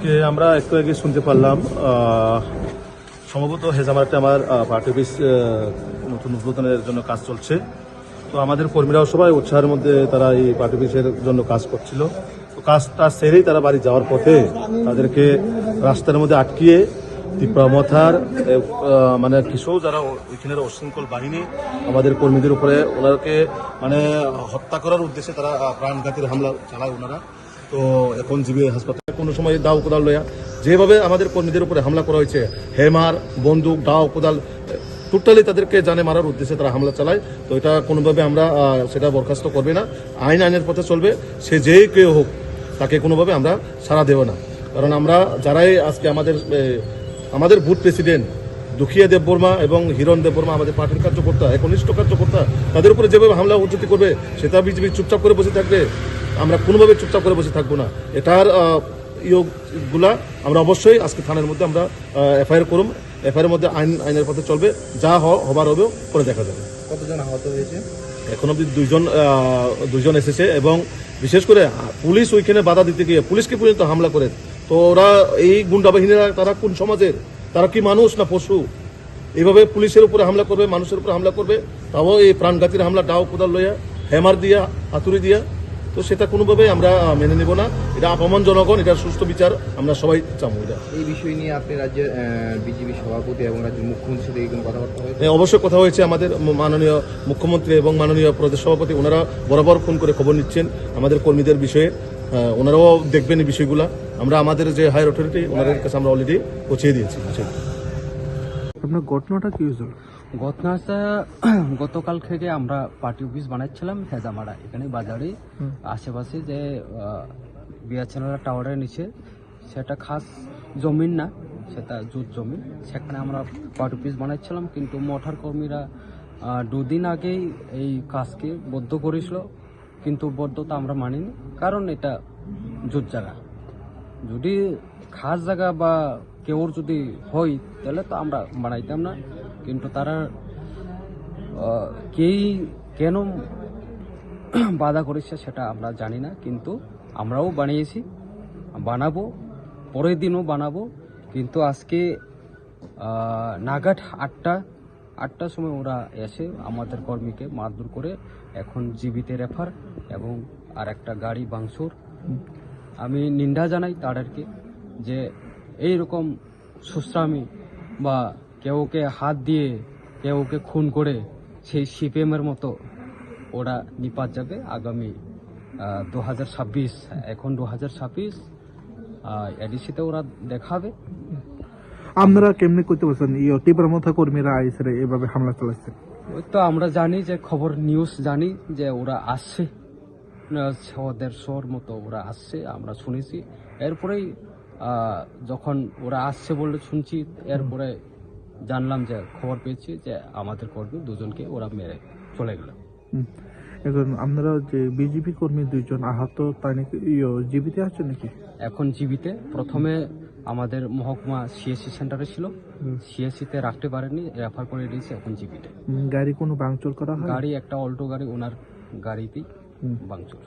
আজকে আমরা একটু আগে শুনতে পারলাম সম্ভবত হেজামারাতে আমার পার্টি অফিস নতুন উদ্বোধনের জন্য কাজ চলছে। তো আমাদের কর্মীরাও সবাই উৎসাহের মধ্যে তারা এই পার্টি অফিসের জন্য কাজ করছিল। তো কাজটা সেরেই তারা বাড়ি যাওয়ার পথে তাদেরকে রাস্তার মধ্যে আটকিয়ে তীব্রমথার মানে কিশোর যারা ওইখানের অশৃঙ্খল বাহিনী আমাদের কর্মীদের উপরে ওনাকে মানে হত্যা করার উদ্দেশ্যে তারা প্রাণঘাতীর হামলা চালায় ওনারা। তো এখন জিবি হাসপাতালে কোনো সময় দাও কোদাল লইয়া যেভাবে আমাদের কর্মীদের উপরে হামলা করা হয়েছে, হেমার বন্দুক দাও কোদাল টোটালি তাদেরকে জানে মারার উদ্দেশ্যে তারা হামলা চালায়। তো এটা কোনোভাবে আমরা সেটা বরখাস্ত করবে না, আইনের পথে চলবে। সে যেই কেউ হোক তাকে কোনোভাবে আমরা সাড়া দেব না। কারণ আমরা যারাই আজকে আমাদের বুথ প্রেসিডেন্ট দুখিয়া দেববর্মা এবং হিরণ দেববর্মা আমাদের পার্টির কার্যকর্তা, একনিষ্ঠ কার্যকর্তা, তাদের উপরে যেভাবে হামলা উদ্ধতি করবে সেটা বিজেপি চুপচাপ করে বসে থাকবে? আমরা কোনোভাবে চুপচাপ করে বসে থাকবো না। এটার ইয়োগুলা আমরা অবশ্যই আজকে থানার মধ্যে আমরা এফআইআর করুম। এফআইআর মধ্যে আইনের পথে চলবে, যা হবার হবেও পরে দেখা যাবে। কতজন আহত হয়েছে? এখন অব্দি দুইজন এসেছে এবং বিশেষ করে পুলিশ ওইখানে বাধা দিতে গিয়ে পুলিশকে পর্যন্ত হামলা করে। তো ওরা এই গুন্ডা বাহিনীরা তারা কোন সমাজের? তারা কি মানুষ না পশু? এইভাবে পুলিশের উপরে হামলা করবে, মানুষের উপরে হামলা করবে, তাও এই প্রাণঘাতীর হামলা ডাও কোদাল লইয়া, হেমার দিয়া, হাতুড়ি দিয়া। তো সেটা কোনোভাবে আমরা মেনে নেব না। এটা অপমান জনগণ, এটার সুষ্ঠু বিচার আমরা সবাই চাবো। এটা এই বিষয় নিয়ে আপনি রাজ্যের বিজেপি সভাপতি এবং রাজ্যের মুখ্যমন্ত্রীর সাথে কোনো কথাবার্তা হয়েছে? অবশ্যই কথা হয়েছে। আমাদের মাননীয় মুখ্যমন্ত্রী এবং মাননীয় প্রদেশ সভাপতি ওনারা বরাবর ফোন করে খবর নিচ্ছেন আমাদের কর্মীদের বিষয়ে। ওনারাও দেখবেন এই বিষয়গুলো। আমরা আমাদের যে হায়ার অথরিটি ওনাদের কাছে আমরা অলরেডি পৌঁছে দিয়েছি। আপনার ঘটনাটা কি হয়েছিল? ঘটনাটা গতকাল থেকে আমরা পার্টি অফিস বানাচ্ছিলাম হেজামারা, এখানে বাজারে আশেপাশে যে বিয়াচেনারা টাওয়ারের নিচে, সেটা খাস জমিন না, সেটা জুট জমিন, সেখানে আমরা পার্টি অফিস বানাচ্ছিলাম। কিন্তু মোটর কর্মীরা দুদিন আগেই এই কাজকে বদ্ধ করেছিল, কিন্তু বদ্ধতা আমরা মানিনি, কারণ এটা জুট জায়গা। যদি খাস জায়গা বা কেউর যদি হয় তাহলে তো আমরা বানাইতাম না। কিন্তু তারা কেন বাধা করেছে সেটা আমরা জানি না, কিন্তু আমরাও বানিয়েছি, বানাবো, পরের দিনও বানাবো। কিন্তু আজকে নাগাদ আটটার সময় ওরা এসে আমাদের কর্মীকে মারধর করে এখন জীবিতে রেফার এবং আর একটা গাড়ি ভাঙচুর। আমি নিন্দা জানাই তাদেরকে যে এইরকম সুশ্রামী বা কেউকে হাত দিয়ে কেউকে খুন করে সেই সিপিএমের মতো ওরা নিপাত যাবে আগামী 2026। এখন 2026 এডিসিতে ওরা দেখাবে। আপনারা কেমনি করতে পারছেন তীব্রমথা কর্মীরা আইসে এভাবে হামলা চালাচ্ছে? ওই তো আমরা জানি যে খবর নিউজ জানি যে ওরা আসছে, 150 মতো ওরা আসছে, আমরা শুনেছি। এরপরেই যখন ওরা আসছে বলে শুনছি, এরপরে জানলাম যে খবর পেয়েছি যে আমাদের কর্মী দুজনকে ওরা মেরে চলে গেল। এখন আপনারা যে বিজেপি কর্মী দুইজন আহত, তাই নাকি জীবিতে আছে নাকি? এখন জীবিতে, প্রথমে আমাদের মহকুমা সিএসসি সেন্টারে ছিল, সিএসসিতে রাখতে পারেনি, রেফার করে দিয়েছে, এখন জীবিতে। গাড়ি কোনো ভাঙচুর করা হয়? গাড়ি একটা অল্টো গাড়ি, ওনার গাড়িতেই ভাঙচুর।